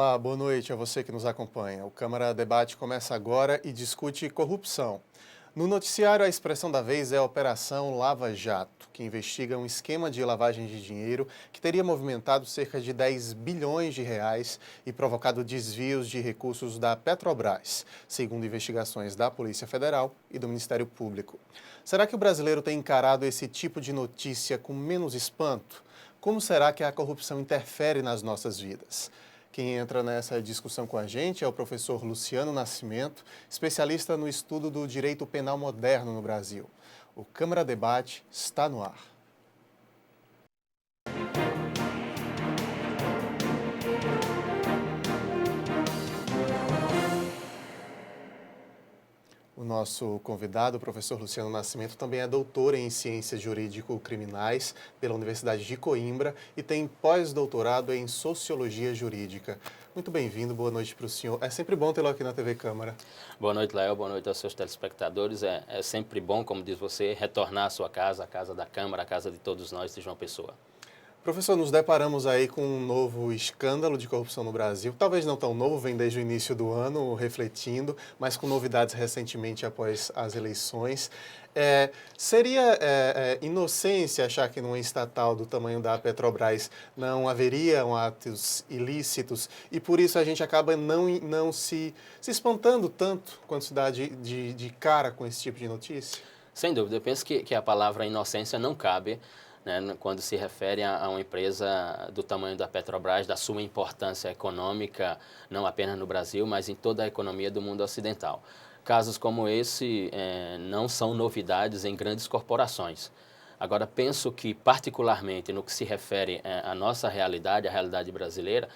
Olá, boa noite a você que nos acompanha. O Câmara Debate começa agora e discute corrupção. No noticiário, a expressão da vez é a Operação Lava Jato, que investiga um esquema de lavagem de dinheiro que teria movimentado cerca de 10 bilhões de reais e provocado desvios de recursos da Petrobras, segundo investigações da Polícia Federal e do Ministério Público. Será que o brasileiro tem encarado esse tipo de notícia com menos espanto? Como será que a corrupção interfere nas nossas vidas? Quem entra nessa discussão com a gente é o professor Luciano Nascimento, especialista no estudo do direito penal moderno no Brasil. O Câmara Debate está no ar. O nosso convidado, o professor Luciano Nascimento, também é doutor em Ciências Jurídico-Criminais pela Universidade de Coimbra e tem pós-doutorado em Sociologia Jurídica. Muito bem-vindo, boa noite para o senhor. É sempre bom tê-lo aqui na TV Câmara. Boa noite, Léo. Boa noite aos seus telespectadores. É sempre bom, como diz você, retornar à sua casa, a casa da Câmara, a casa de todos nós de João Pessoa. Professor, nos deparamos aí com um novo escândalo de corrupção no Brasil. Talvez não tão novo, vem desde o início do ano, refletindo, mas com novidades recentemente após as eleições. Seria inocência achar que numa estatal do tamanho da Petrobras não haveriam atos ilícitos e por isso a gente acaba não se espantando tanto quando se dá de cara com esse tipo de notícia? Sem dúvida, eu penso que a palavra inocência não cabe, né, quando se refere a uma empresa do tamanho da Petrobras, da sua importância econômica, não apenas no Brasil, mas em toda a economia do mundo ocidental. Casos como esse não são novidades em grandes corporações. Agora, penso que, particularmente no que se refere à nossa realidade, a realidade brasileira,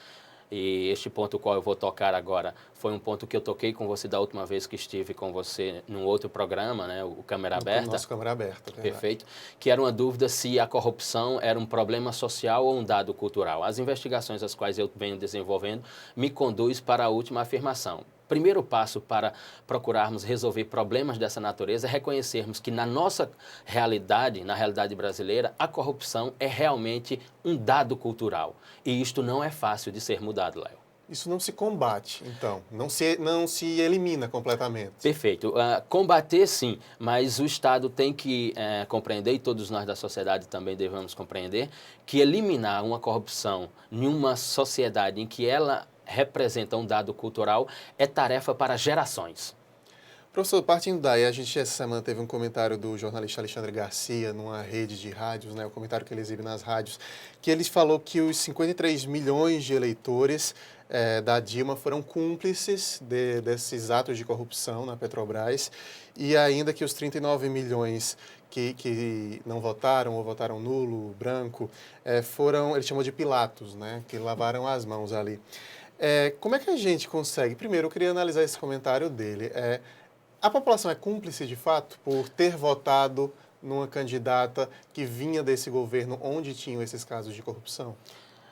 e este ponto qual eu vou tocar agora foi um ponto que eu toquei com você da última vez que estive com você num outro programa, né, o Câmara Aberta. Nosso Câmara Aberta, verdade. Perfeito. Que era uma dúvida se a corrupção era um problema social ou um dado cultural. As investigações as quais eu venho desenvolvendo me conduz para a última afirmação. Primeiro passo para procurarmos resolver problemas dessa natureza é reconhecermos que na nossa realidade, na realidade brasileira, a corrupção é realmente um dado cultural. E isto não é fácil de ser mudado, Léo. Isso não se combate, então, não se elimina completamente. Perfeito. Combater, sim, mas o Estado tem que compreender, e todos nós da sociedade também devemos compreender, que eliminar uma corrupção em uma sociedade em que ela representa um dado cultural é tarefa para gerações. Professor, partindo daí, a gente essa semana teve um comentário do jornalista Alexandre Garcia numa rede de rádios, né, o comentário que ele exibe nas rádios, que ele falou que os 53 milhões de eleitores da Dilma foram cúmplices desses atos de corrupção na Petrobras e ainda que os 39 milhões que não votaram ou votaram nulo, branco, ele chamou de Pilatos, né, que lavaram as mãos ali. Como é que a gente consegue? Primeiro, eu queria analisar esse comentário dele. A população é cúmplice, de fato, por ter votado numa candidata que vinha desse governo onde tinham esses casos de corrupção?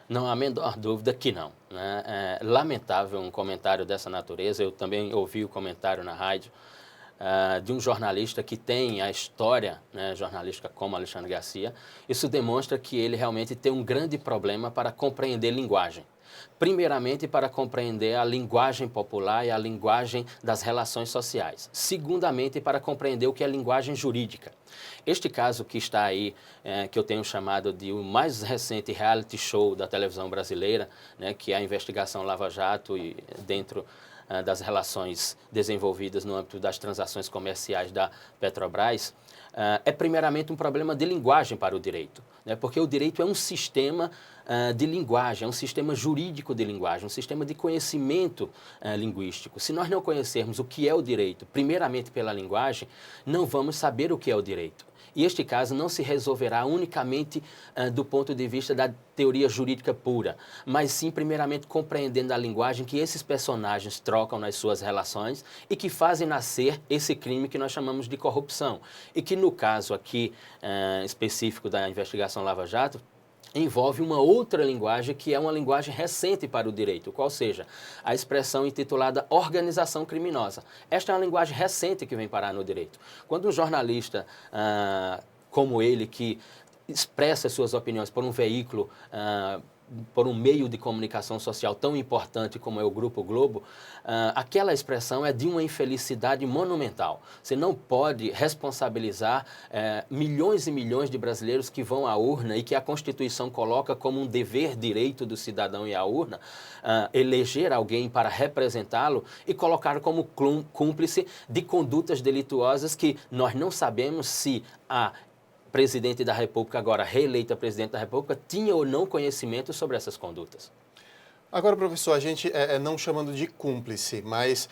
Não há a menor dúvida que não, né? É lamentável um comentário dessa natureza. Eu também ouvi o comentário na rádio de um jornalista que tem a história, né, jornalística como Alexandre Garcia. Isso demonstra que ele realmente tem um grande problema para compreender linguagem. Primeiramente, para compreender a linguagem popular e a linguagem das relações sociais. Segundamente, para compreender o que é linguagem jurídica. Este caso que está aí, que eu tenho chamado de o mais recente reality show da televisão brasileira, né, que é a investigação Lava Jato e dentro das relações desenvolvidas no âmbito das transações comerciais da Petrobras, é primeiramente um problema de linguagem para o direito, né? Porque o direito é um sistema de linguagem, é um sistema jurídico de linguagem, um sistema de conhecimento linguístico. Se nós não conhecermos o que é o direito, primeiramente pela linguagem, não vamos saber o que é o direito. E este caso não se resolverá unicamente do ponto de vista da teoria jurídica pura, mas sim, primeiramente, compreendendo a linguagem que esses personagens trocam nas suas relações e que fazem nascer esse crime que nós chamamos de corrupção. E que, no caso aqui específico da investigação Lava Jato, envolve uma outra linguagem que é uma linguagem recente para o direito, qual seja a expressão intitulada organização criminosa. Esta é uma linguagem recente que vem parar no direito. Quando um jornalista como ele, que expressa suas opiniões por um veículo por um meio de comunicação social tão importante como é o Grupo Globo, aquela expressão é de uma infelicidade monumental. Você não pode responsabilizar milhões e milhões de brasileiros que vão à urna e que a Constituição coloca como um dever direito do cidadão ir à urna, eleger alguém para representá-lo e colocar como cúmplice de condutas delituosas que nós não sabemos se a presidente da República, agora reeleita presidente da República, tinha ou não conhecimento sobre essas condutas. Agora, professor, a gente não chamando de cúmplice, mas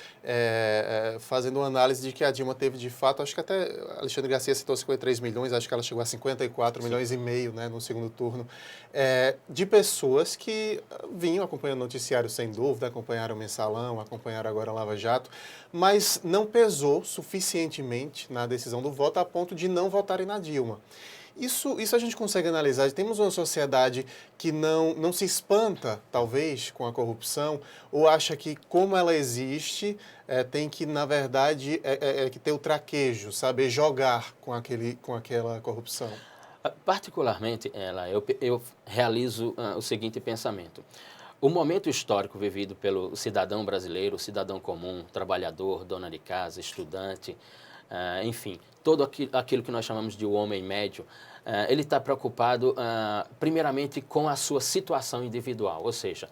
fazendo uma análise de que a Dilma teve de fato, acho que até Alexandre Garcia citou 53 milhões, acho que ela chegou a 54 milhões e meio, né, no segundo turno, de pessoas que vinham acompanhando o noticiário sem dúvida, acompanharam o Mensalão, acompanharam agora a Lava Jato, mas não pesou suficientemente na decisão do voto a ponto de não votarem na Dilma. Isso a gente consegue analisar. Temos uma sociedade que não se espanta, talvez, com a corrupção, ou acha que, como ela existe, tem que, na verdade, que ter o traquejo, saber jogar com aquela corrupção. Particularmente, eu realizo o seguinte pensamento. O momento histórico vivido pelo cidadão brasileiro, cidadão comum, trabalhador, dona de casa, estudante, enfim, todo aquilo que nós chamamos de o homem médio, ele está preocupado, primeiramente, com a sua situação individual, ou seja,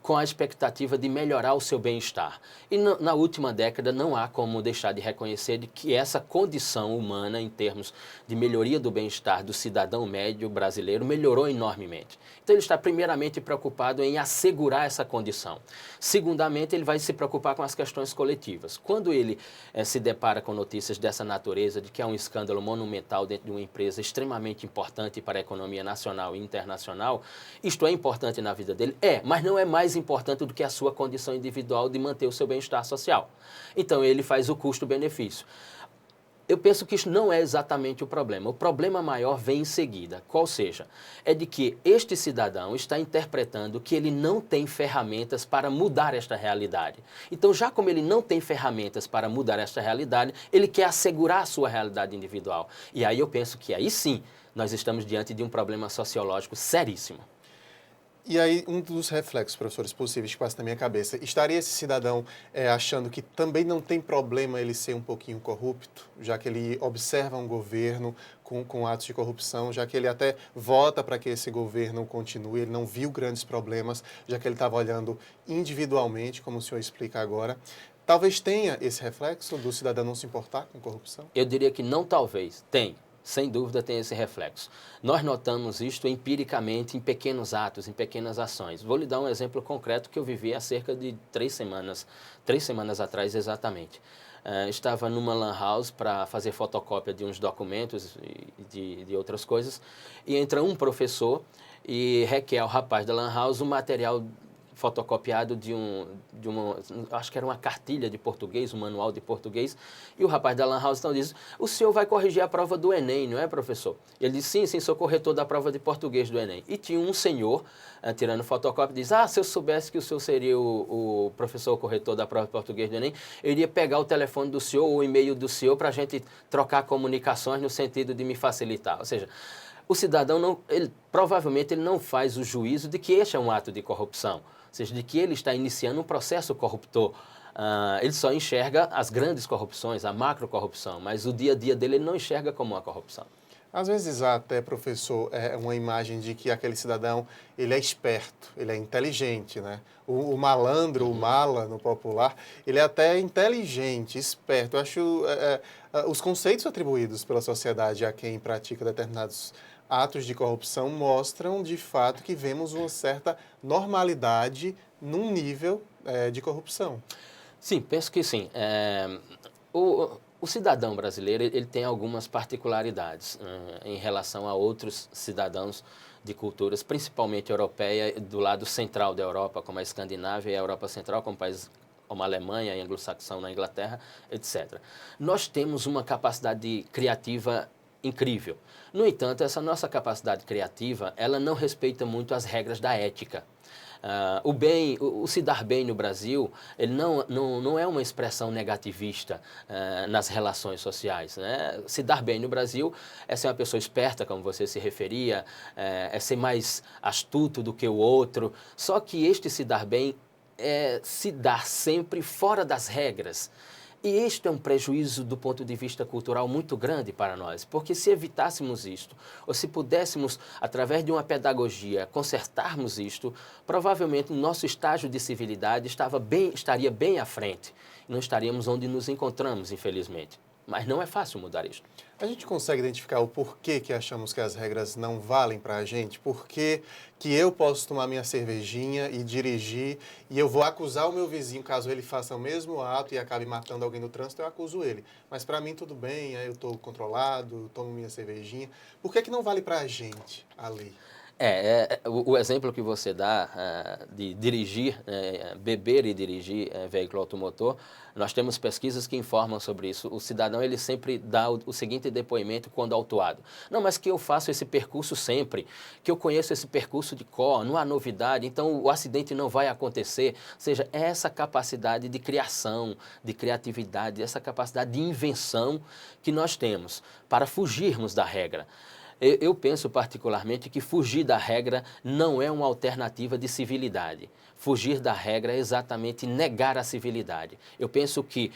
com a expectativa de melhorar o seu bem-estar. E na última década não há como deixar de reconhecer de que essa condição humana, em termos de melhoria do bem-estar do cidadão médio brasileiro, melhorou enormemente. Então, ele está primeiramente preocupado em assegurar essa condição. Segundamente, ele vai se preocupar com as questões coletivas. Quando ele se depara com notícias dessa natureza, de que há um escândalo monumental dentro de uma empresa extremamente importante para a economia nacional e internacional, isto é importante na vida dele? Mas não é mais importante do que a sua condição individual de manter o seu bem-estar social. Então, ele faz o custo-benefício. Eu penso que isso não é exatamente o problema. O problema maior vem em seguida, qual seja, é de que este cidadão está interpretando que ele não tem ferramentas para mudar esta realidade. Então, já como ele não tem ferramentas para mudar esta realidade, ele quer assegurar a sua realidade individual. E aí eu penso que aí sim, nós estamos diante de um problema sociológico seríssimo. E aí, um dos reflexos, professores, possíveis que passa na minha cabeça, estaria esse cidadão achando que também não tem problema ele ser um pouquinho corrupto, já que ele observa um governo com atos de corrupção, já que ele até vota para que esse governo continue, ele não viu grandes problemas, já que ele estava olhando individualmente, como o senhor explica agora. Talvez tenha esse reflexo do cidadão não se importar com corrupção? Eu diria que não talvez, tem. Sem dúvida tem esse reflexo. Nós notamos isto empiricamente em pequenos atos, em pequenas ações. Vou lhe dar um exemplo concreto que eu vivi há cerca de 3 semanas atrás exatamente. Estava numa lan house para fazer fotocópia de uns documentos e de outras coisas, e entra um professor e requer ao rapaz da lan house um material fotocopiado acho que era uma cartilha de português, um manual de português, e o rapaz da lan house então diz, o senhor vai corrigir a prova do Enem, não é, professor? Ele disse, sim, sou corretor da prova de português do Enem. E tinha um senhor, tirando fotocópia, diz, se eu soubesse que o senhor seria o professor corretor da prova de português do Enem, eu iria pegar o telefone do senhor ou o e-mail do senhor para a gente trocar comunicações no sentido de me facilitar. Ou seja, o cidadão, provavelmente, ele não faz o juízo de que este é um ato de corrupção, ou seja, de que ele está iniciando um processo corruptor. Ele só enxerga as grandes corrupções, a macrocorrupção, mas o dia a dia dele ele não enxerga como uma corrupção. Às vezes há até, professor, uma imagem de que aquele cidadão, ele é esperto, ele é inteligente, né? O malandro, o mala, no popular, ele é até inteligente, esperto. Eu acho os conceitos atribuídos pela sociedade a quem pratica determinados atos de corrupção mostram, de fato, que vemos uma certa normalidade num nível de corrupção. Sim, penso que sim. O cidadão brasileiro ele tem algumas particularidades em relação a outros cidadãos de culturas, principalmente europeia, do lado central da Europa, como a Escandinávia e a Europa Central, como países como a Alemanha e anglo-saxão na Inglaterra, etc. Nós temos uma capacidade criativa incrível. No entanto, essa nossa capacidade criativa, ela não respeita muito as regras da ética. O se dar bem no Brasil, ele não é uma expressão negativista nas relações sociais, né? Se dar bem no Brasil é ser uma pessoa esperta, como você se referia, é ser mais astuto do que o outro. Só que este se dar bem é se dar sempre fora das regras. E este é um prejuízo do ponto de vista cultural muito grande para nós, porque se evitássemos isto, ou se pudéssemos, através de uma pedagogia, consertarmos isto, provavelmente o nosso estágio de civilidade estaria bem à frente. Não estaríamos onde nos encontramos, infelizmente. Mas não é fácil mudar isto. A gente consegue identificar o porquê que achamos que as regras não valem para a gente? Por que eu posso tomar minha cervejinha e dirigir e eu vou acusar o meu vizinho caso ele faça o mesmo ato e acabe matando alguém no trânsito, eu acuso ele. Mas para mim tudo bem, aí eu estou controlado, tomo minha cervejinha. Por que não vale para a gente a lei? O exemplo que você dá de dirigir, beber e dirigir veículo automotor, nós temos pesquisas que informam sobre isso. O cidadão, ele sempre dá o seguinte depoimento quando autuado. Não, mas que eu faço esse percurso sempre, que eu conheço esse percurso de cor, não há novidade, então o acidente não vai acontecer. Ou seja, é essa capacidade de criação, de criatividade, essa capacidade de invenção que nós temos para fugirmos da regra. Eu penso particularmente que fugir da regra não é uma alternativa de civilidade. Fugir da regra é exatamente negar a civilidade. Eu penso que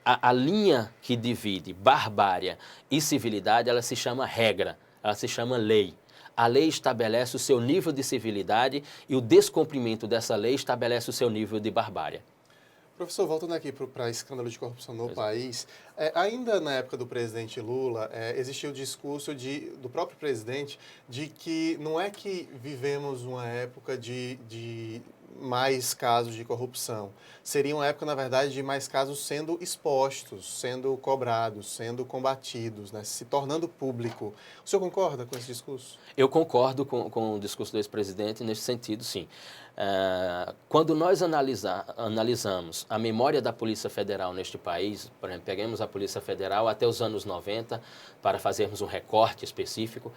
a linha que divide barbárie e civilidade, ela se chama regra, ela se chama lei. A lei estabelece o seu nível de civilidade e o descumprimento dessa lei estabelece o seu nível de barbárie. Professor, voltando aqui para escândalo de corrupção no país, ainda na época do presidente Lula, existia o discurso do próprio presidente de que não é que vivemos uma época de mais casos de corrupção. Seria uma época, na verdade, de mais casos sendo expostos, sendo cobrados, sendo combatidos, né? Se tornando público. O senhor concorda com esse discurso? Eu concordo com o discurso do ex-presidente nesse sentido, sim. Quando nós analisamos a memória da Polícia Federal neste país, por exemplo, pegamos a Polícia Federal até os anos 90 para fazermos um recorte específico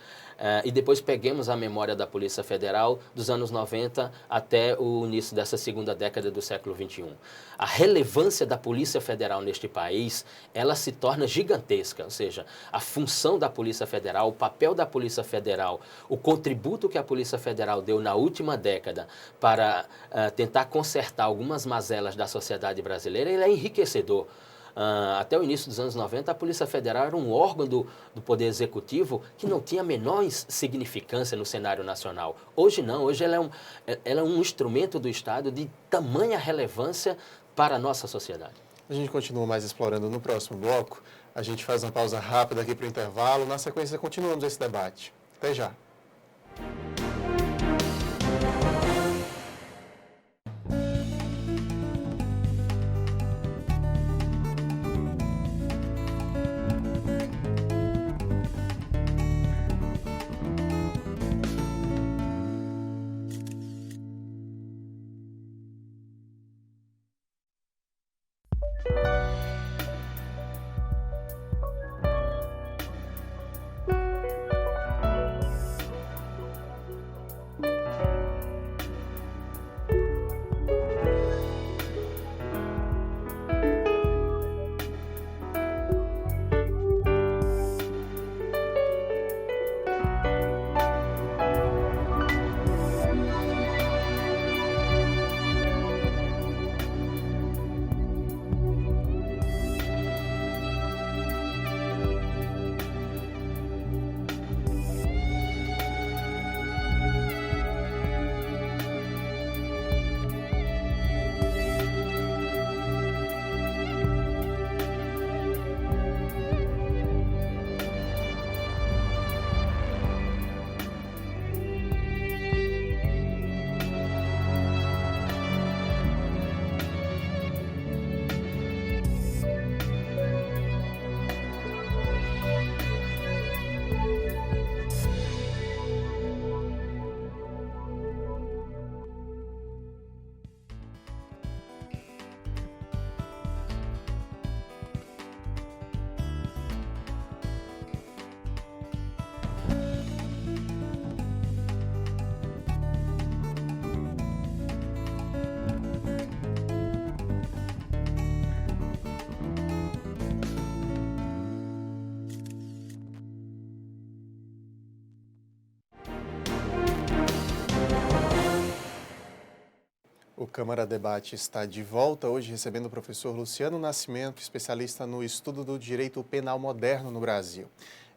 e depois peguemos a memória da Polícia Federal dos anos 90 até o início dessa segunda década do século XXI. A relevância da Polícia Federal neste país, ela se torna gigantesca, ou seja, a função da Polícia Federal, o papel da Polícia Federal, o contributo que a Polícia Federal deu na última década para tentar consertar algumas mazelas da sociedade brasileira, ele é enriquecedor. Até o início dos anos 90, a Polícia Federal era um órgão do Poder Executivo que não tinha a menor significância no cenário nacional. Hoje não, hoje ela é um instrumento do Estado de tamanha relevância para a nossa sociedade. A gente continua mais explorando no próximo bloco. A gente faz uma pausa rápida aqui para o intervalo. Na sequência, continuamos esse debate. Até já. O Câmara Debate está de volta hoje recebendo o professor Luciano Nascimento, especialista no estudo do direito penal moderno no Brasil.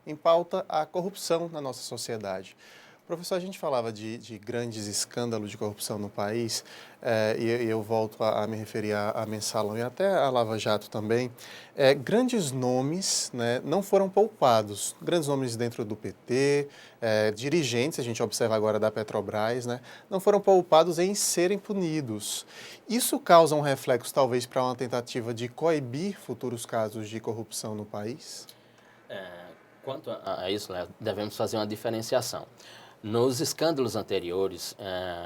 Em pauta, a corrupção na nossa sociedade. Professor, a gente falava de grandes escândalos de corrupção no país, e eu volto a me referir à Mensalão e até à Lava Jato também. Grandes nomes, né, não foram poupados, grandes nomes dentro do PT, dirigentes, a gente observa agora da Petrobras, né, não foram poupados em serem punidos. Isso causa um reflexo, talvez, para uma tentativa de coibir futuros casos de corrupção no país? Quanto a isso, Léo, devemos fazer uma diferenciação. Nos escândalos anteriores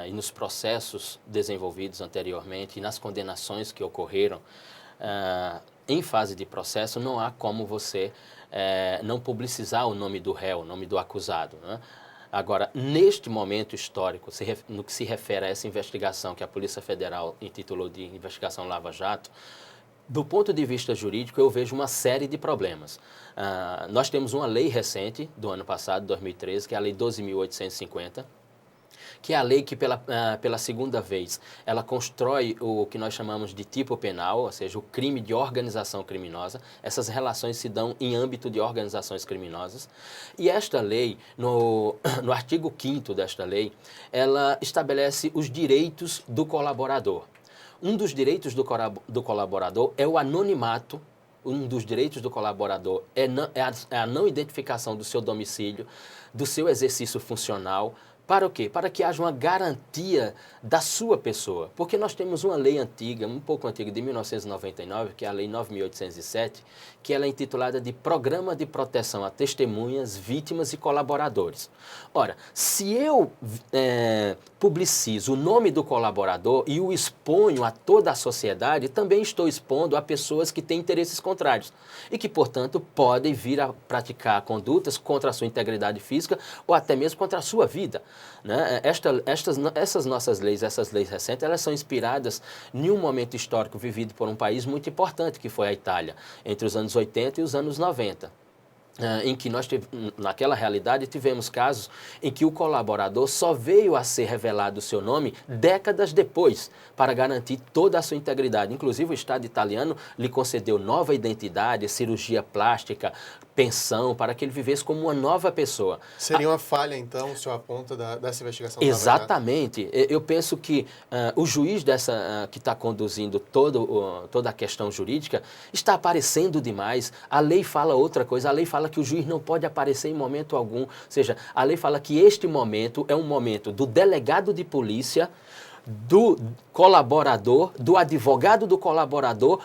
e nos processos desenvolvidos anteriormente e nas condenações que ocorreram, em fase de processo, não há como você não publicizar o nome do réu, o nome do acusado, né? Agora, neste momento histórico, no que se refere a essa investigação que a Polícia Federal intitulou de Investigação Lava Jato, do ponto de vista jurídico, eu vejo uma série de problemas. Nós temos uma lei recente, do ano passado, 2013, que é a Lei 12.850, que é a lei que, pela segunda vez, ela constrói o que nós chamamos de tipo penal, ou seja, o crime de organização criminosa. Essas relações se dão em âmbito de organizações criminosas. E esta lei, no artigo 5º desta lei, ela estabelece os direitos do colaborador. Um dos direitos do colaborador é o anonimato. Um dos direitos do colaborador é a não identificação do seu domicílio, do seu exercício funcional. Para o quê? Para que haja uma garantia da sua pessoa. Porque nós temos uma lei antiga, um pouco antiga, de 1999, que é a Lei 9.807, que ela é intitulada de Programa de Proteção a Testemunhas, Vítimas e Colaboradores. Ora, se eu publicizo o nome do colaborador e o exponho a toda a sociedade, também estou expondo a pessoas que têm interesses contrários e que, portanto, podem vir a praticar condutas contra a sua integridade física ou até mesmo contra a sua vida. Né? Essas nossas leis, essas leis recentes, elas são inspiradas em um momento histórico vivido por um país muito importante, que foi a Itália, entre os anos 80 e os anos 90. Em que naquela realidade, tivemos casos em que o colaborador só veio a ser revelado o seu nome décadas depois, para garantir toda a sua integridade. Inclusive, o Estado italiano lhe concedeu nova identidade, cirurgia plástica, pensão, para que ele vivesse como uma nova pessoa. Seria uma falha, então, o senhor aponta dessa investigação do Lava Jato? Exatamente. Eu penso que o juiz que está conduzindo toda a questão jurídica está aparecendo demais. A lei fala outra coisa, a lei fala que o juiz não pode aparecer em momento algum. Ou seja, a lei fala que este momento é um momento do delegado de polícia, do colaborador, do advogado do colaborador,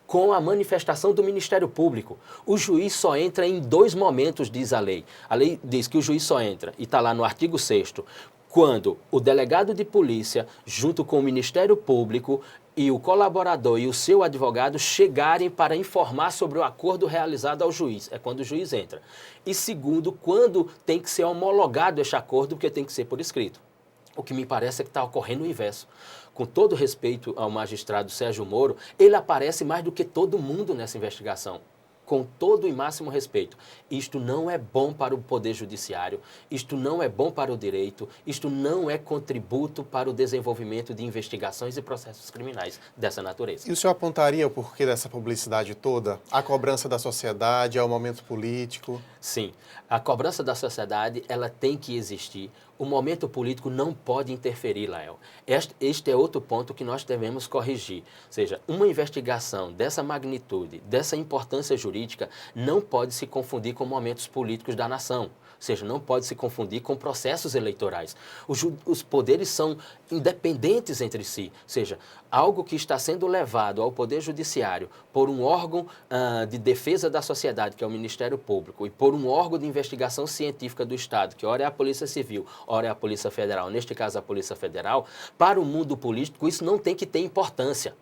com a manifestação do Ministério Público. O juiz só entra em 2 momentos, diz a lei. A lei diz que o juiz só entra, e está lá no artigo 6º, quando o delegado de polícia, junto com o Ministério Público, e o colaborador e o seu advogado chegarem para informar sobre o acordo realizado ao juiz. É quando o juiz entra. E segundo, quando tem que ser homologado este acordo, porque tem que ser por escrito. O que me parece é que está ocorrendo o inverso. Com todo respeito ao magistrado Sérgio Moro, ele aparece mais do que todo mundo nessa investigação. Com todo e máximo respeito. Isto não é bom para o Poder Judiciário, isto não é bom para o direito, isto não é contributo para o desenvolvimento de investigações e processos criminais dessa natureza. E o senhor apontaria o porquê dessa publicidade toda? A cobrança da sociedade, ao momento político? Sim, a cobrança da sociedade, ela tem que existir. O momento político não pode interferir, Lael. Este é outro ponto que nós devemos corrigir. Ou seja, uma investigação dessa magnitude, dessa importância jurídica, não pode se confundir com momentos políticos da nação. Ou seja, não pode se confundir com processos eleitorais. Os poderes são independentes entre si. Ou seja, algo que está sendo levado ao Poder Judiciário por um órgão de defesa da sociedade, que é o Ministério Público, e por um órgão de investigação científica do Estado, que ora é a Polícia Civil, ora é a Polícia Federal, neste caso a Polícia Federal, para o mundo político isso não tem que ter importância.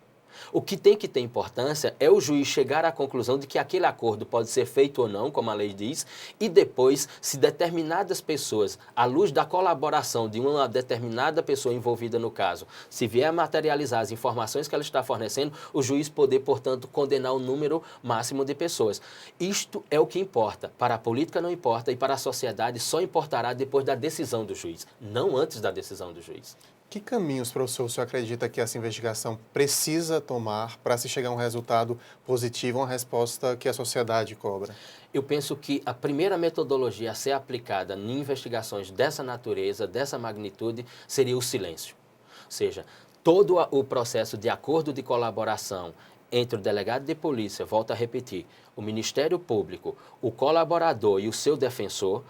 O que tem que ter importância é o juiz chegar à conclusão de que aquele acordo pode ser feito ou não, como a lei diz, e depois, se determinadas pessoas, à luz da colaboração de uma determinada pessoa envolvida no caso, se vier a materializar as informações que ela está fornecendo, o juiz poder, portanto, condenar o número máximo de pessoas. Isto é o que importa. Para a política não importa e para a sociedade só importará depois da decisão do juiz, não antes da decisão do juiz. Que caminhos, professor, o senhor acredita que essa investigação precisa tomar para se chegar a um resultado positivo, uma resposta que a sociedade cobra? Eu penso que a primeira metodologia a ser aplicada em investigações dessa natureza, dessa magnitude, seria o silêncio. Ou seja, todo o processo de acordo de colaboração entre o delegado de polícia, volto a repetir, o Ministério Público, o colaborador e o seu defensor,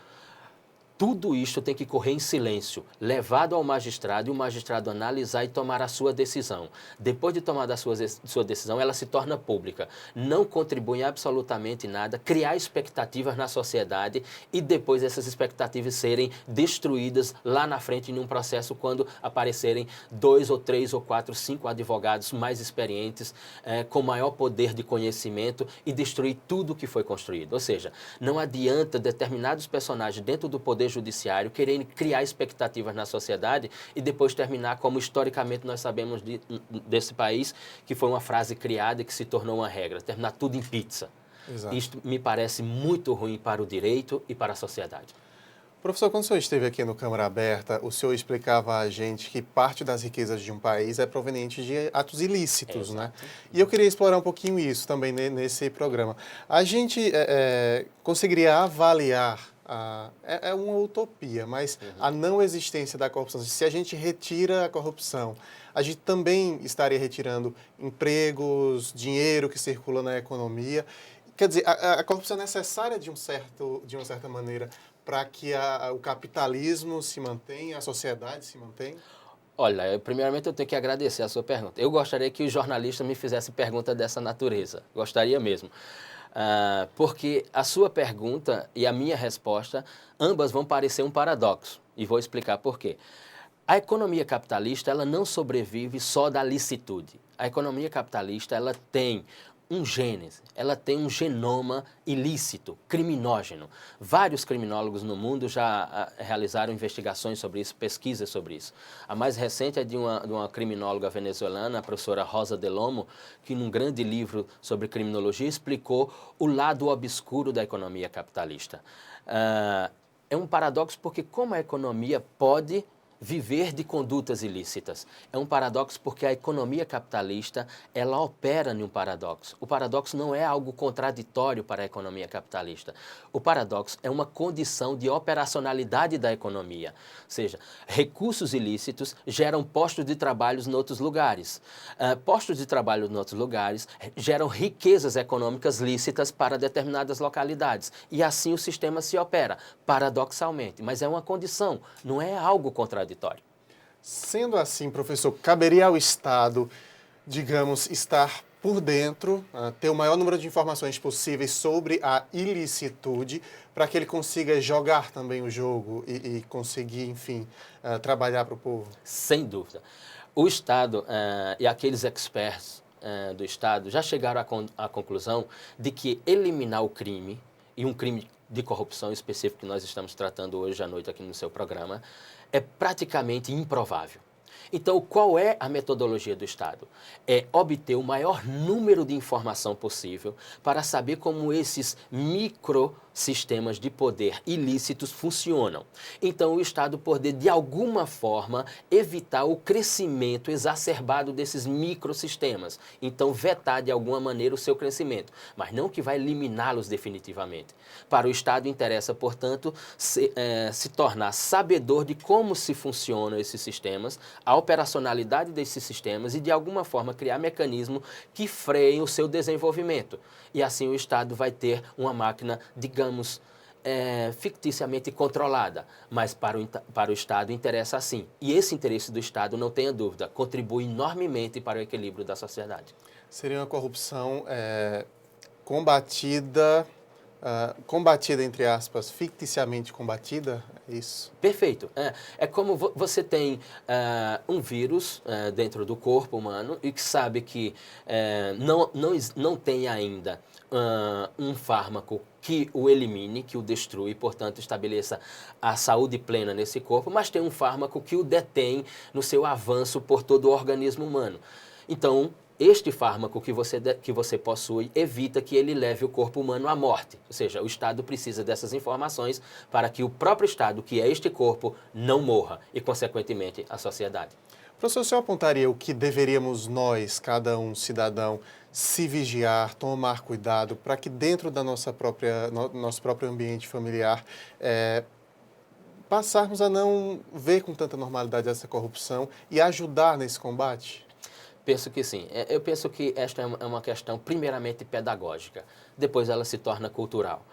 tudo isto tem que correr em silêncio, levado ao magistrado e o magistrado analisar e tomar a sua decisão. Depois de tomar a sua decisão, ela se torna pública. Não contribui em absolutamente nada, criar expectativas na sociedade e depois essas expectativas serem destruídas lá na frente em um processo quando aparecerem 2 ou 3 ou 4, 5 advogados mais experientes, com maior poder de conhecimento e destruir tudo o que foi construído. Ou seja, não adianta determinados personagens dentro do poder judiciário querendo criar expectativas na sociedade e depois terminar como historicamente nós sabemos desse país, que foi uma frase criada e que se tornou uma regra, terminar tudo em pizza. Exato. Isto me parece muito ruim para o direito e para a sociedade. Professor, quando o senhor esteve aqui no Câmara Aberta, o senhor explicava a gente que parte das riquezas de um país é proveniente de atos ilícitos, né? E eu queria explorar um pouquinho isso também nesse programa. A gente conseguiria avaliar, é uma utopia, mas a não existência da corrupção, se a gente retira a corrupção, a gente também estaria retirando empregos, dinheiro que circula na economia. Quer dizer, a corrupção é necessária de uma certa maneira para que o capitalismo se mantenha, a sociedade se mantenha? Olha, primeiramente eu tenho que agradecer a sua pergunta. Eu gostaria que o jornalista me fizesse pergunta dessa natureza. Gostaria mesmo. Porque a sua pergunta e a minha resposta, ambas vão parecer um paradoxo. E vou explicar por quê. A economia capitalista, ela não sobrevive só da licitude. A economia capitalista, ela tem um gênese, ela tem um genoma ilícito, criminógeno. Vários criminólogos no mundo já realizaram investigações sobre isso, pesquisas sobre isso. A mais recente é de uma criminóloga venezuelana, a professora Rosa Delomo, que num grande livro sobre criminologia explicou o lado obscuro da economia capitalista. É um paradoxo porque como a economia pode viver de condutas ilícitas? É um paradoxo porque a economia capitalista, ela opera em um paradoxo. O paradoxo não é algo contraditório para a economia capitalista. O paradoxo é uma condição de operacionalidade da economia. Ou seja, recursos ilícitos geram postos de trabalho em outros lugares. Postos de trabalho em outros lugares geram riquezas econômicas lícitas para determinadas localidades. E assim o sistema se opera, paradoxalmente. Mas é uma condição, não é algo contraditório. Sendo assim, professor, caberia ao Estado, digamos, estar por dentro, ter o maior número de informações possíveis sobre a ilicitude, para que ele consiga jogar também o jogo e conseguir, enfim, trabalhar para o povo? Sem dúvida. O Estado e aqueles experts do Estado já chegaram à conclusão de que eliminar o crime, e um crime de corrupção específico que nós estamos tratando hoje à noite aqui no seu programa, é praticamente improvável. Então, qual é a metodologia do Estado? É obter o maior número de informação possível para saber como esses microsistemas de poder ilícitos funcionam. Então, o Estado poder, de alguma forma, evitar o crescimento exacerbado desses microsistemas. Então, vetar, de alguma maneira, o seu crescimento, mas não que vai eliminá-los definitivamente. Para o Estado, interessa, portanto, se tornar sabedor de como se funcionam esses sistemas, a operacionalidade desses sistemas e, de alguma forma, criar mecanismos que freiem o seu desenvolvimento. E assim o Estado vai ter uma máquina, digamos, ficticiamente controlada, mas para o Estado interessa assim. E esse interesse do Estado, não tenha dúvida, contribui enormemente para o equilíbrio da sociedade. Seria uma corrupção combatida combatida, entre aspas, ficticiamente combatida? É isso? Perfeito. É como você tem um vírus dentro do corpo humano e que sabe que não tem ainda um fármaco que o elimine, que o destrui, portanto, estabeleça a saúde plena nesse corpo, mas tem um fármaco que o detém no seu avanço por todo o organismo humano. Então, este fármaco que você possui evita que ele leve o corpo humano à morte. Ou seja, o Estado precisa dessas informações para que o próprio Estado, que é este corpo, não morra e, consequentemente, a sociedade. Professor, o senhor apontaria o que deveríamos nós, cada um cidadão, se vigiar, tomar cuidado para que dentro da nosso próprio ambiente familiar passarmos a não ver com tanta normalidade essa corrupção e ajudar nesse combate? Penso que sim. Eu penso que esta é uma questão primeiramente pedagógica, depois ela se torna cultural.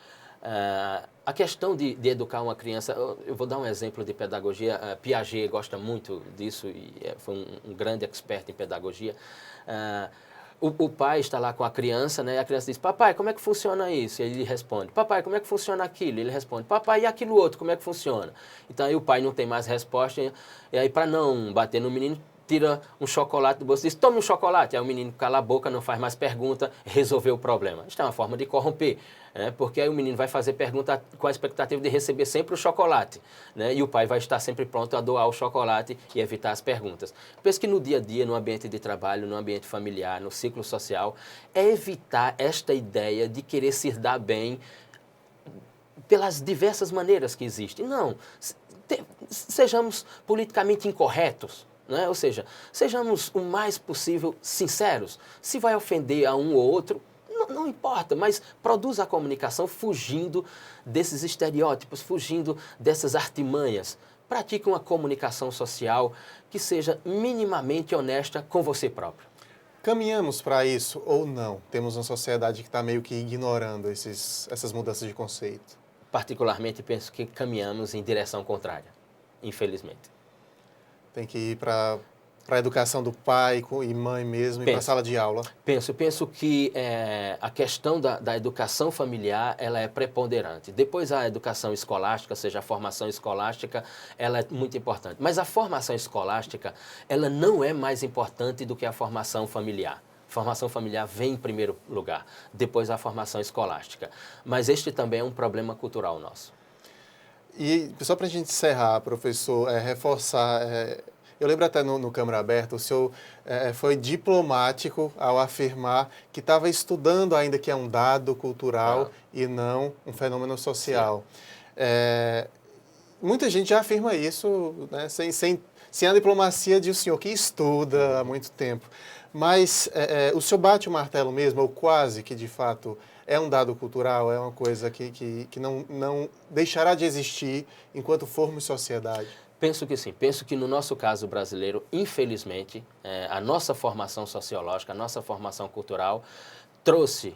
A questão de educar uma criança, eu vou dar um exemplo de pedagogia, Piaget gosta muito disso e foi um grande expert em pedagogia. O pai está lá com a criança, né, e a criança diz, papai, como é que funciona isso? E ele responde, papai, como é que funciona aquilo? E ele responde, papai, e aquilo outro, como é que funciona? Então aí o pai não tem mais resposta, e aí para não bater no menino, tira um chocolate do bolso e diz, tome um chocolate. Aí o menino cala a boca, não faz mais pergunta, resolveu o problema. Isso é uma forma de corromper, né? Porque aí o menino vai fazer pergunta com a expectativa de receber sempre o chocolate, né? E o pai vai estar sempre pronto a doar o chocolate e evitar as perguntas. Penso que no dia a dia, no ambiente de trabalho, no ambiente familiar, no ciclo social, é evitar esta ideia de querer se dar bem pelas diversas maneiras que existem. Não, sejamos politicamente incorretos. Né? Ou seja, sejamos o mais possível sinceros. Se vai ofender a um ou outro, não importa, mas produza a comunicação fugindo desses estereótipos, fugindo dessas artimanhas. Pratique uma comunicação social que seja minimamente honesta com você próprio. Caminhamos para isso ou não? Temos uma sociedade que está meio que ignorando essas mudanças de conceito. Particularmente, penso que caminhamos em direção contrária, infelizmente. Tem que ir para a educação do pai e mãe mesmo e para a sala de aula. Penso que a questão da educação familiar ela é preponderante. Depois a educação escolástica, ou seja, a formação escolástica, ela é muito importante. Mas a formação escolástica, ela não é mais importante do que a formação familiar. A formação familiar vem em primeiro lugar, depois a formação escolástica. Mas este também é um problema cultural nosso. E só para a gente encerrar, professor, reforçar, eu lembro até no Câmara Aberta, o senhor foi diplomático ao afirmar que estava estudando ainda que é um dado cultural e não um fenômeno social. Muita gente já afirma isso, né, sem a diplomacia de um senhor que estuda há muito tempo. Mas o senhor bate o martelo mesmo, ou quase que de fato é um dado cultural, é uma coisa que não deixará de existir enquanto formos sociedade? Penso que sim. Penso que no nosso caso brasileiro, infelizmente, a nossa formação sociológica, a nossa formação cultural trouxe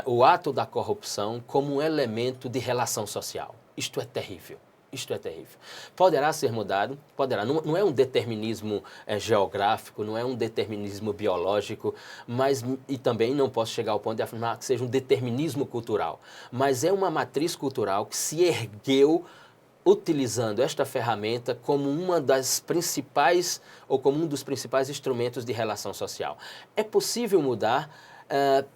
o ato da corrupção como um elemento de relação social. Isto é terrível. Isto é terrível. Poderá ser mudado, poderá. Não é um determinismo geográfico, não é um determinismo biológico, e também não posso chegar ao ponto de afirmar que seja um determinismo cultural, mas é uma matriz cultural que se ergueu utilizando esta ferramenta como uma das principais, ou como um dos principais instrumentos de relação social. É possível mudar?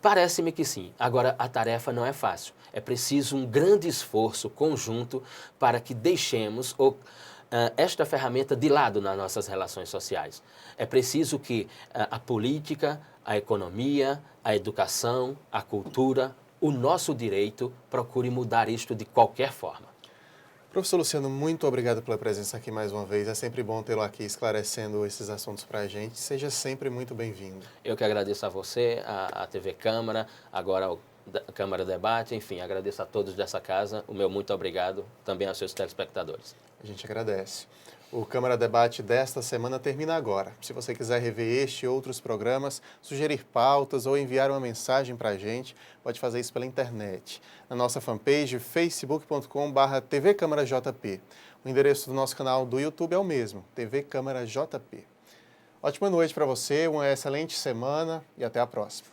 Parece-me que sim. Agora, a tarefa não é fácil. É preciso um grande esforço conjunto para que deixemos esta ferramenta de lado nas nossas relações sociais. É preciso que a política, a economia, a educação, a cultura, o nosso direito procure mudar isto de qualquer forma. Professor Luciano, muito obrigado pela presença aqui mais uma vez. É sempre bom tê-lo aqui esclarecendo esses assuntos para a gente. Seja sempre muito bem-vindo. Eu que agradeço a você, a TV Câmara, agora a Câmara Debate, enfim, agradeço a todos dessa casa. O meu muito obrigado também aos seus telespectadores. A gente agradece. O Câmara Debate desta semana termina agora. Se você quiser rever este e outros programas, sugerir pautas ou enviar uma mensagem para a gente, pode fazer isso pela internet. Na nossa fanpage, facebook.com/TV Câmara JP. O endereço do nosso canal do YouTube é o mesmo, TV Câmara JP. Ótima noite para você, uma excelente semana e até a próxima.